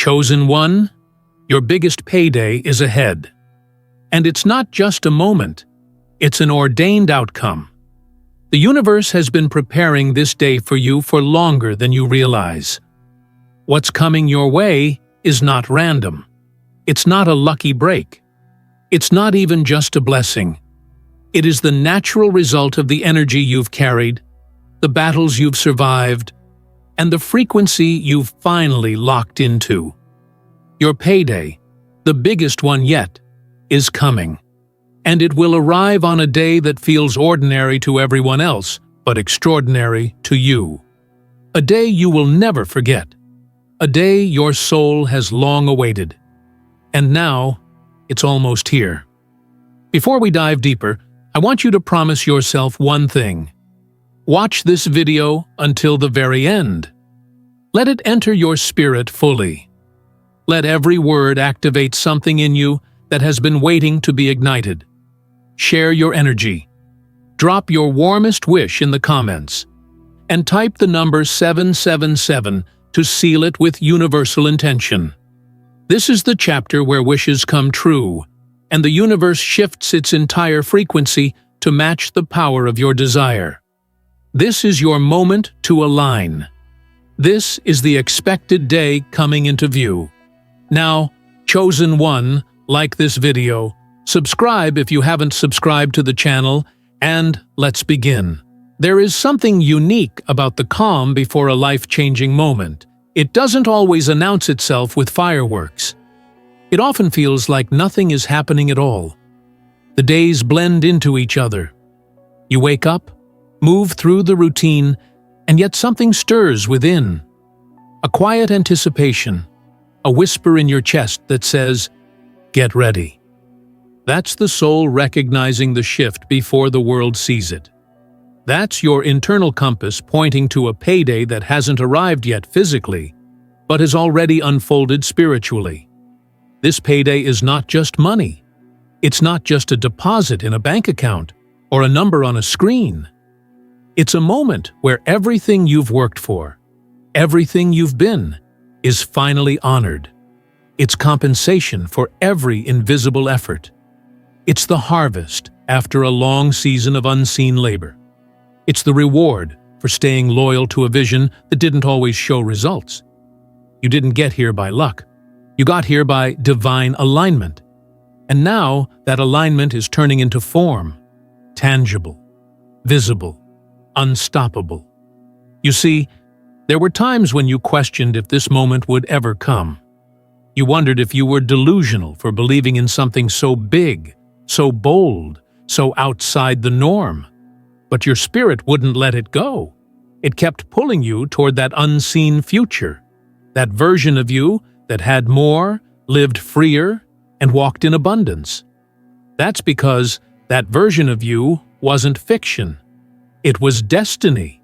Chosen one, your biggest payday is ahead. And it's not just a moment, it's an ordained outcome. The universe has been preparing this day for you for longer than you realize. What's coming your way is not random. It's not a lucky break. It's not even just a blessing. It is the natural result of the energy you've carried, the battles you've survived, and the frequency you've finally locked into. Your payday, the biggest one yet, is coming. And it will arrive on a day that feels ordinary to everyone else, but extraordinary to you. A day you will never forget. A day your soul has long awaited. And now, it's almost here. Before we dive deeper, I want you to promise yourself one thing. Watch this video until the very end. Let it enter your spirit fully. Let every word activate something in you that has been waiting to be ignited. Share your energy. Drop your warmest wish in the comments. And type the number 777 to seal it with universal intention. This is the chapter where wishes come true, and the universe shifts its entire frequency to match the power of your desire. This is your moment to align. This is the expected day coming into view. Now, chosen one, like this video, subscribe if you haven't subscribed to the channel, and let's begin. There is something unique about the calm before a life-changing moment. It doesn't always announce itself with fireworks. It often feels like nothing is happening at all. The days blend into each other. You wake up, move through the routine, and yet something stirs within. A quiet anticipation, a whisper in your chest that says, "Get ready." That's the soul recognizing the shift before the world sees it. That's your internal compass pointing to a payday that hasn't arrived yet physically, but has already unfolded spiritually. This payday is not just money. It's not just a deposit in a bank account or a number on a screen. It's a moment where everything you've worked for, everything you've been, is finally honored. It's compensation for every invisible effort. It's the harvest after a long season of unseen labor. It's the reward for staying loyal to a vision that didn't always show results. You didn't get here by luck. You got here by divine alignment. And now that alignment is turning into form, tangible, visible, unstoppable. You see, there were times when you questioned if this moment would ever come. You wondered if you were delusional for believing in something so big, so bold, so outside the norm. But your spirit wouldn't let it go. It kept pulling you toward that unseen future, that version of you that had more, lived freer, and walked in abundance. That's because that version of you wasn't fiction. It was destiny.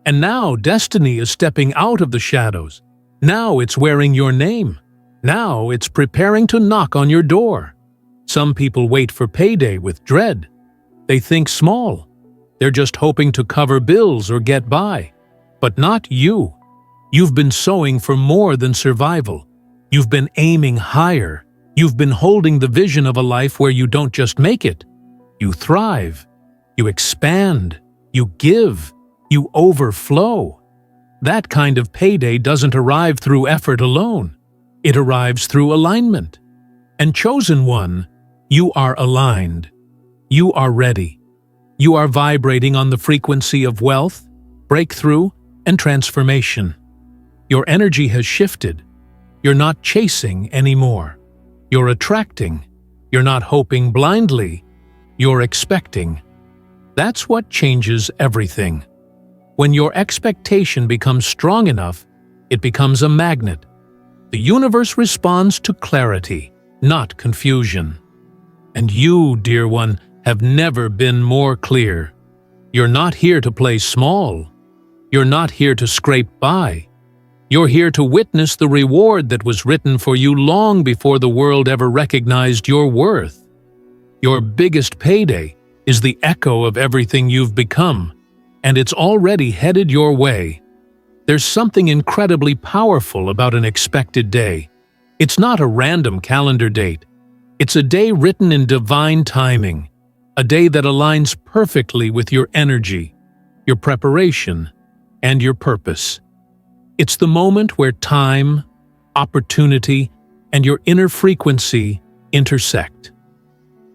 And now destiny is stepping out of the shadows. Now it's wearing your name. Now it's preparing to knock on your door. Some people wait for payday with dread. They think small. They're just hoping to cover bills or get by. But not you. You've been sowing for more than survival. You've been aiming higher. You've been holding the vision of a life where you don't just make it. You thrive. You expand. You give. You overflow. That kind of payday doesn't arrive through effort alone. It arrives through alignment. And chosen one, you are aligned. You are ready. You are vibrating on the frequency of wealth, breakthrough, and transformation. Your energy has shifted. You're not chasing anymore. You're attracting. You're not hoping blindly. You're expecting. That's what changes everything. When your expectation becomes strong enough, it becomes a magnet. The universe responds to clarity, not confusion. And you, dear one, have never been more clear. You're not here to play small. You're not here to scrape by. You're here to witness the reward that was written for you long before the world ever recognized your worth. Your biggest payday is the echo of everything you've become, and it's already headed your way. There's something incredibly powerful about an expected day. It's not a random calendar date. It's a day written in divine timing, a day that aligns perfectly with your energy, your preparation, and your purpose. It's the moment where time, opportunity, and your inner frequency intersect.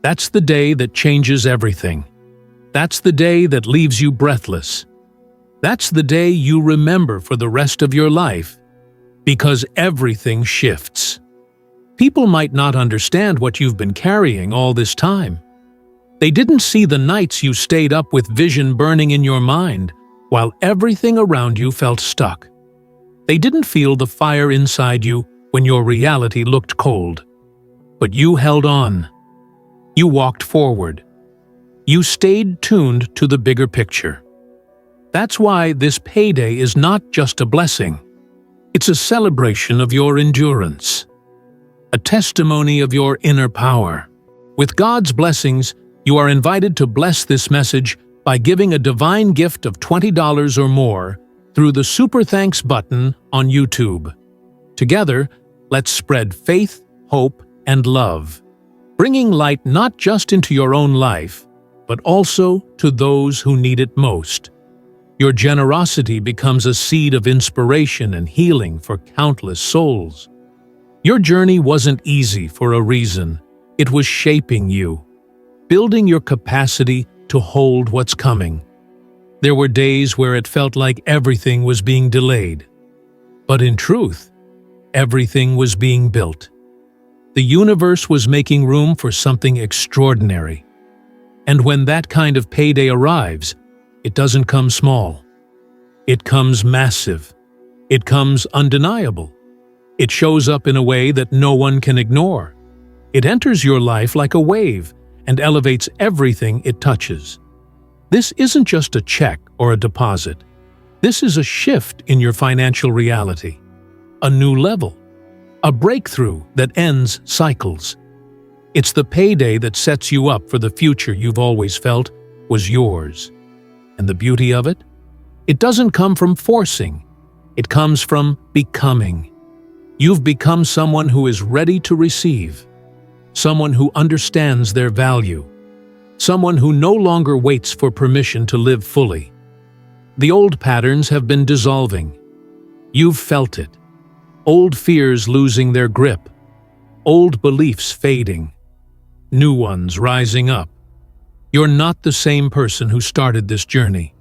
That's the day that changes everything. That's the day that leaves you breathless. That's the day you remember for the rest of your life, because everything shifts. People might not understand what you've been carrying all this time. They didn't see the nights you stayed up with vision burning in your mind, while everything around you felt stuck. They didn't feel the fire inside you when your reality looked cold. But you held on. You walked forward. You stayed tuned to the bigger picture. That's why this payday is not just a blessing. It's a celebration of your endurance, a testimony of your inner power. With God's blessings, you are invited to bless this message by giving a divine gift of $20 or more through the Super Thanks button on YouTube. Together, let's spread faith, hope, and love, bringing light not just into your own life, but also to those who need it most. Your generosity becomes a seed of inspiration and healing for countless souls. Your journey wasn't easy for a reason. It was shaping you, building your capacity to hold what's coming. There were days where it felt like everything was being delayed. But in truth, everything was being built. The universe was making room for something extraordinary. And when that kind of payday arrives, it doesn't come small. It comes massive. It comes undeniable. It shows up in a way that no one can ignore. It enters your life like a wave and elevates everything it touches. This isn't just a check or a deposit. This is a shift in your financial reality, a new level, a breakthrough that ends cycles. It's the payday that sets you up for the future you've always felt was yours. And the beauty of it? It doesn't come from forcing. It comes from becoming. You've become someone who is ready to receive, someone who understands their value, someone who no longer waits for permission to live fully. The old patterns have been dissolving. You've felt it. Old fears losing their grip, old beliefs fading, new ones rising up. You're not the same person who started this journey.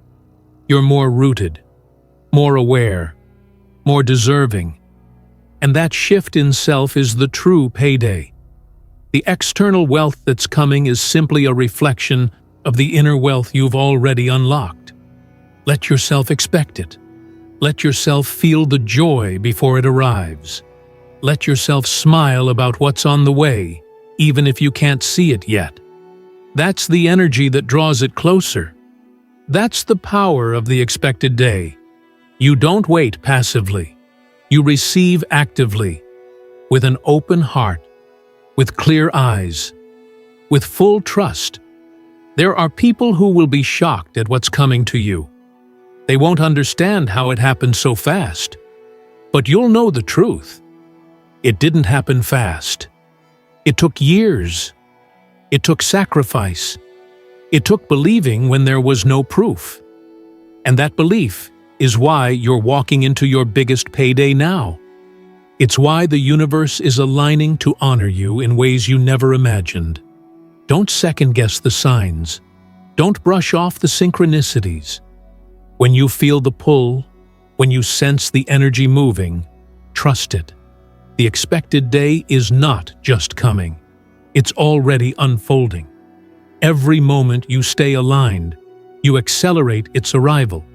You're more rooted, more aware, more deserving. And that shift in self is the true payday. The external wealth that's coming is simply a reflection of the inner wealth you've already unlocked. Let yourself expect it. Let yourself feel the joy before it arrives. Let yourself smile about what's on the way, even if you can't see it yet. That's the energy that draws it closer. That's the power of the expected day. You don't wait passively. You receive actively, with an open heart, with clear eyes, with full trust. There are people who will be shocked at what's coming to you. They won't understand how it happened so fast. But you'll know the truth. It didn't happen fast. It took years. It took sacrifice. It took believing when there was no proof. And that belief is why you're walking into your biggest payday now. It's why the universe is aligning to honor you in ways you never imagined. Don't second-guess the signs. Don't brush off the synchronicities. When you feel the pull, when you sense the energy moving, trust it. The expected day is not just coming. It's already unfolding. Every moment you stay aligned, you accelerate its arrival.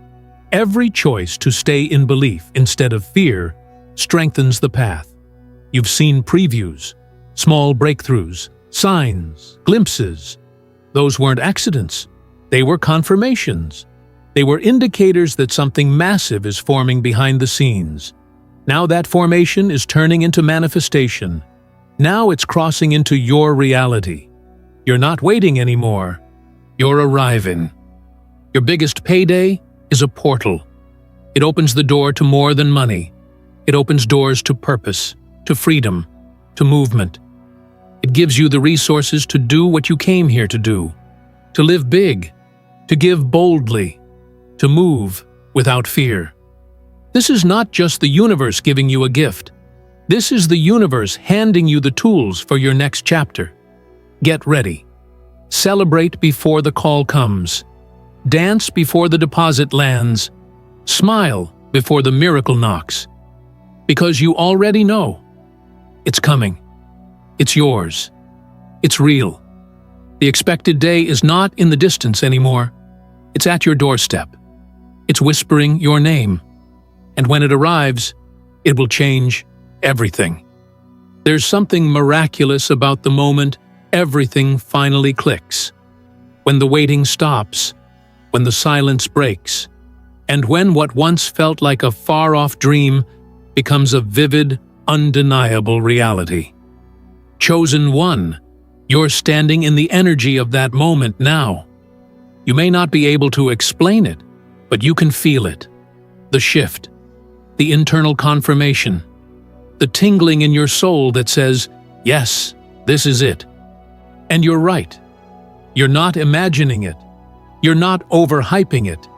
Every choice to stay in belief instead of fear strengthens the path. You've seen previews, small breakthroughs, signs, glimpses. Those weren't accidents. They were confirmations. They were indicators that something massive is forming behind the scenes. Now that formation is turning into manifestation. Now it's crossing into your reality. You're not waiting anymore. You're arriving. Your biggest payday is a portal. It opens the door to more than money. It opens doors to purpose, to freedom, to movement. It gives you the resources to do what you came here to do, to live big, to give boldly, to move without fear. This is not just the universe giving you a gift. This is the universe handing you the tools for your next chapter. Get ready. Celebrate before the call comes. Dance before the deposit lands. Smile before the miracle knocks. Because you already know. It's coming. It's yours. It's real. The expected day is not in the distance anymore. It's at your doorstep. It's whispering your name. And when it arrives, it will change everything. There's something miraculous about the moment everything finally clicks. When the waiting stops, when the silence breaks, and when what once felt like a far-off dream becomes a vivid, undeniable reality. Chosen one, you're standing in the energy of that moment now. You may not be able to explain it, but you can feel it. The shift, the internal confirmation, the tingling in your soul that says, yes, this is it. And you're right. You're not imagining it. You're not overhyping it.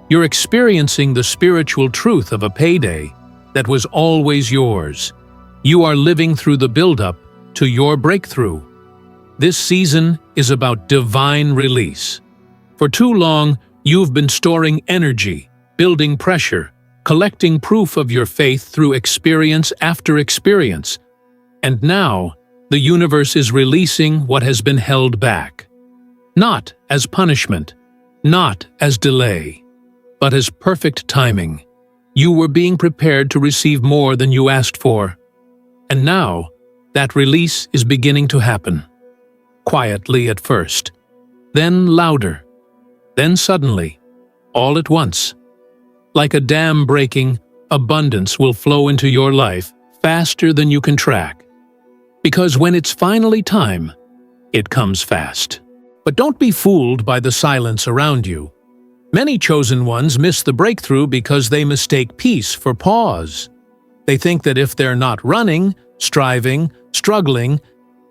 You're experiencing the spiritual truth of a payday that was always yours. You are living through the buildup to your breakthrough. This season is about divine release. For too long, you've been storing energy, building pressure, collecting proof of your faith through experience after experience. And now, the universe is releasing what has been held back. Not as punishment, not as delay, but as perfect timing. You were being prepared to receive more than you asked for. And now, that release is beginning to happen. Quietly at first, then louder, then suddenly, all at once. Like a dam breaking, abundance will flow into your life faster than you can track. Because when it's finally time, it comes fast. But don't be fooled by the silence around you. Many chosen ones miss the breakthrough because they mistake peace for pause. They think that if they're not running, striving, struggling,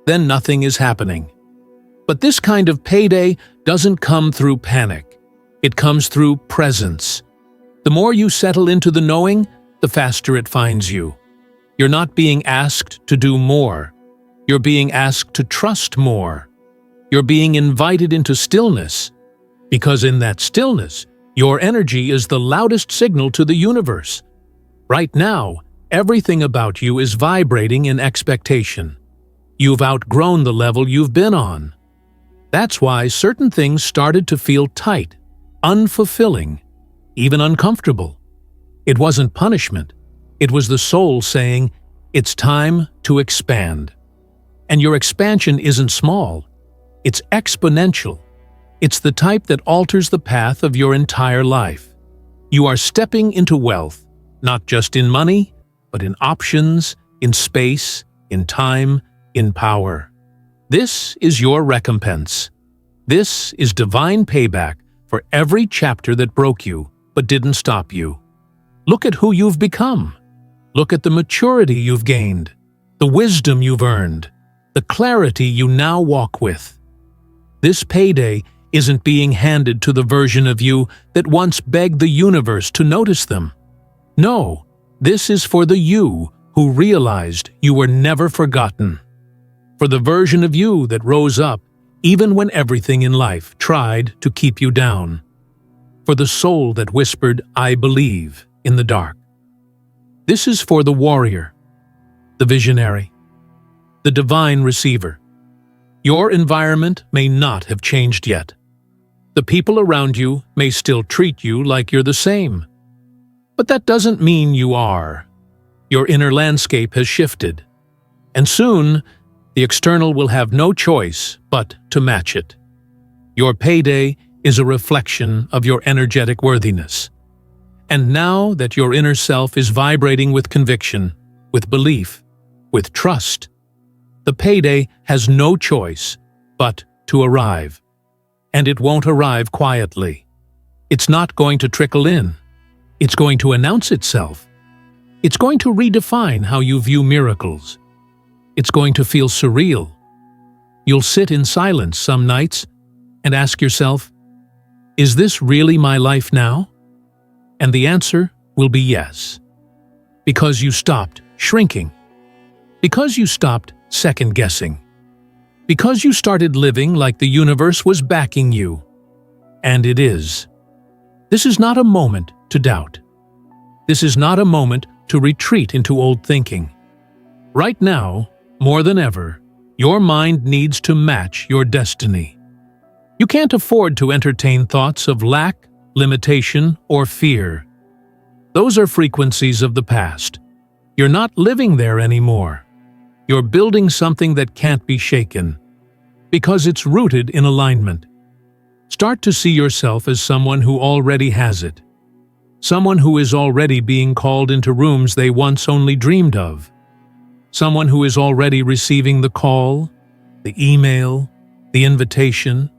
then nothing is happening. But this kind of payday doesn't come through panic. It comes through presence. The more you settle into the knowing, the faster it finds you. You're not being asked to do more. You're being asked to trust more. You're being invited into stillness, because in that stillness, your energy is the loudest signal to the universe. Right now, everything about you is vibrating in expectation. You've outgrown the level you've been on. That's why certain things started to feel tight, unfulfilling, even uncomfortable. It wasn't punishment. It was the soul saying, it's time to expand. And your expansion isn't small. It's exponential. It's the type that alters the path of your entire life. You are stepping into wealth, not just in money, but in options, in space, in time, in power. This is your recompense. This is divine payback for every chapter that broke you, but didn't stop you. Look at who you've become. Look at the maturity you've gained, the wisdom you've earned, the clarity you now walk with. This payday isn't being handed to the version of you that once begged the universe to notice them. No, this is for the you who realized you were never forgotten. For the version of you that rose up even when everything in life tried to keep you down. For the soul that whispered, I believe, in the dark. This is for the warrior, the visionary, the divine receiver. Your environment may not have changed yet. The people around you may still treat you like you're the same. But that doesn't mean you are. Your inner landscape has shifted. And soon, the external will have no choice but to match it. Your payday is a reflection of your energetic worthiness. And now that your inner self is vibrating with conviction, with belief, with trust, the payday has no choice but to arrive. And it won't arrive quietly. It's not going to trickle in. It's going to announce itself. It's going to redefine how you view miracles. It's going to feel surreal. You'll sit in silence some nights and ask yourself, is this really my life now? And the answer will be yes. Because you stopped shrinking. Because you stopped second-guessing. Because you started living like the universe was backing you. And it is. This is not a moment to doubt. This is not a moment to retreat into old thinking. Right now, more than ever, your mind needs to match your destiny. You can't afford to entertain thoughts of lack, limitation, or fear. Those are frequencies of the past. You're not living there anymore. You're building something that can't be shaken, because it's rooted in alignment. Start to see yourself as someone who already has it. Someone who is already being called into rooms they once only dreamed of. Someone who is already receiving the call, the email, the invitation.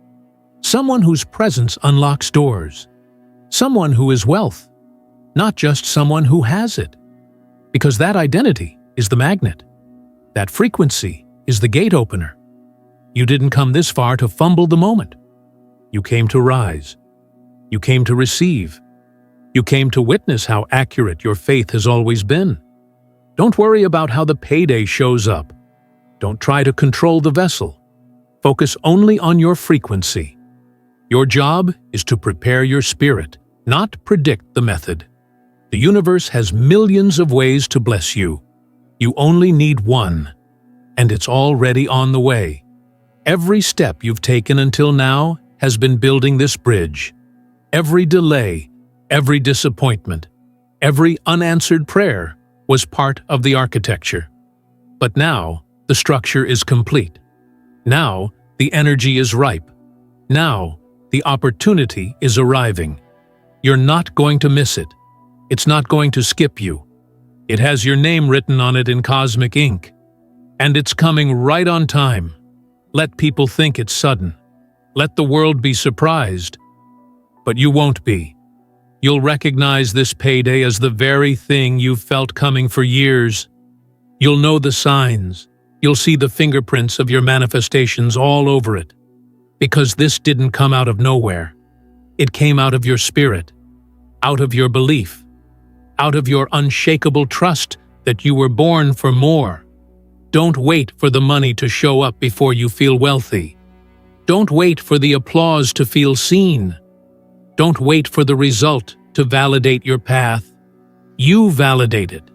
Someone whose presence unlocks doors. Someone who is wealth, not just someone who has it. Because that identity is the magnet. That frequency is the gate opener. You didn't come this far to fumble the moment. You came to rise. You came to receive. You came to witness how accurate your faith has always been. Don't worry about how the payday shows up. Don't try to control the vessel. Focus only on your frequency. Your job is to prepare your spirit, not predict the method. The universe has millions of ways to bless you. You only need one, and it's already on the way. Every step you've taken until now has been building this bridge. Every delay, every disappointment, every unanswered prayer was part of the architecture. But now, the structure is complete. Now, the energy is ripe. Now, the opportunity is arriving. You're not going to miss it. It's not going to skip you. It has your name written on it in cosmic ink. And it's coming right on time. Let people think it's sudden. Let the world be surprised. But you won't be. You'll recognize this payday as the very thing you've felt coming for years. You'll know the signs. You'll see the fingerprints of your manifestations all over it. Because this didn't come out of nowhere. It came out of your spirit, out of your belief, out of your unshakable trust that you were born for more. Don't wait for the money to show up before you feel wealthy. Don't wait for the applause to feel seen. Don't wait for the result to validate your path. You validate it.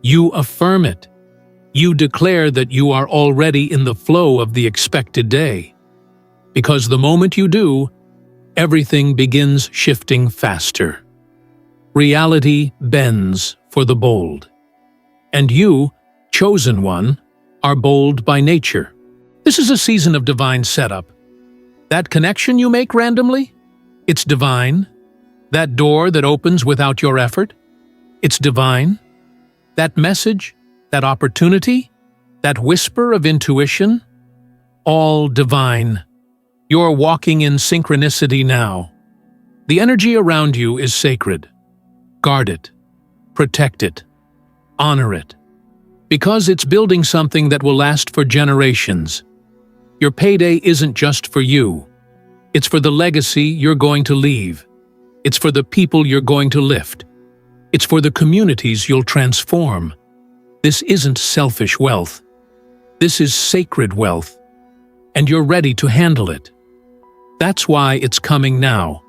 You affirm it. You declare that you are already in the flow of the expected day. Because the moment you do, everything begins shifting faster. Reality bends for the bold. And you, chosen one, are bold by nature. This is a season of divine setup. That connection you make randomly, it's divine. That door that opens without your effort, it's divine. That message, that opportunity, that whisper of intuition, all divine. You're walking in synchronicity now. The energy around you is sacred. Guard it. Protect it. Honor it. Because it's building something that will last for generations. Your payday isn't just for you. It's for the legacy you're going to leave. It's for the people you're going to lift. It's for the communities you'll transform. This isn't selfish wealth. This is sacred wealth. And you're ready to handle it. That's why it's coming now.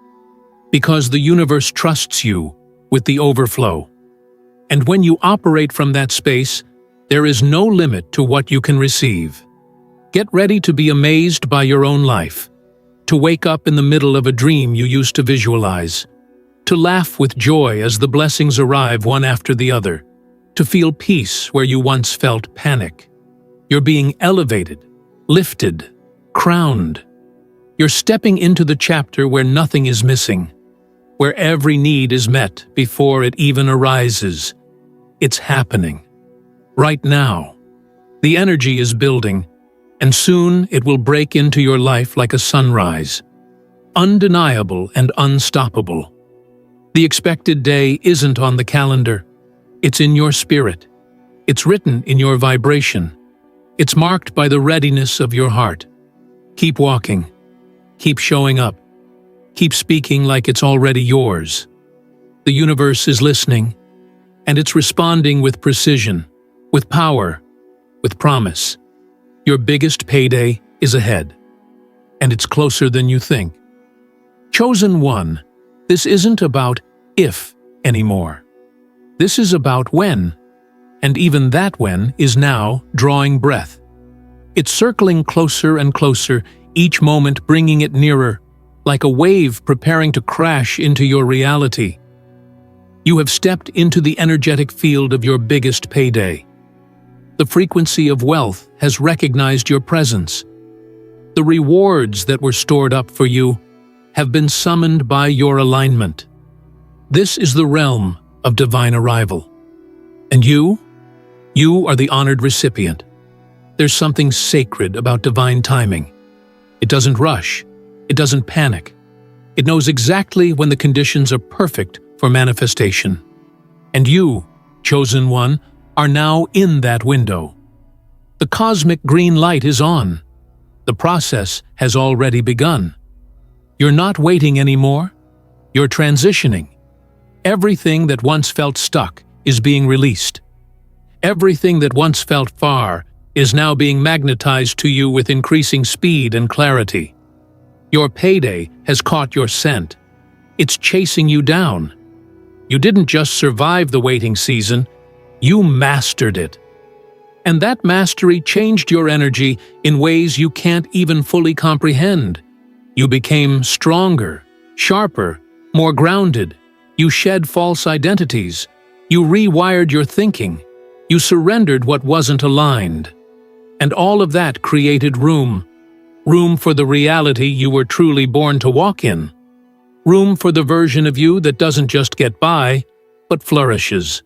Because the universe trusts you with the overflow. And when you operate from that space, there is no limit to what you can receive. Get ready to be amazed by your own life, to wake up in the middle of a dream you used to visualize, to laugh with joy as the blessings arrive one after the other, to feel peace where you once felt panic. You're being elevated, lifted, crowned. You're stepping into the chapter where nothing is missing, where every need is met before it even arises. It's happening. Right now. The energy is building, and soon it will break into your life like a sunrise. Undeniable and unstoppable. The expected day isn't on the calendar. It's in your spirit. It's written in your vibration. It's marked by the readiness of your heart. Keep walking. Keep showing up. Keep speaking like it's already yours. The universe is listening, and it's responding with precision, with power, with promise. Your biggest payday is ahead, and it's closer than you think. Chosen one, this isn't about if anymore. This is about when, and even that when is now drawing breath. It's circling closer and closer, each moment bringing it nearer, like a wave preparing to crash into your reality. You have stepped into the energetic field of your biggest payday. The frequency of wealth has recognized your presence. The rewards that were stored up for you have been summoned by your alignment. This is the realm of divine arrival. And you are the honored recipient. There's something sacred about divine timing. It doesn't rush. It doesn't panic. It knows exactly when the conditions are perfect for manifestation. And you, chosen one, are now in that window. The cosmic green light is on. The process has already begun. You're not waiting anymore. You're transitioning. Everything that once felt stuck is being released. Everything that once felt far is now being magnetized to you with increasing speed and clarity. Your payday has caught your scent. It's chasing you down. You didn't just survive the waiting season, you mastered it. And that mastery changed your energy in ways you can't even fully comprehend. You became stronger, sharper, more grounded. You shed false identities. You rewired your thinking. You surrendered what wasn't aligned. And all of that created room for the reality you were truly born to walk in. Room for the version of you that doesn't just get by, but flourishes.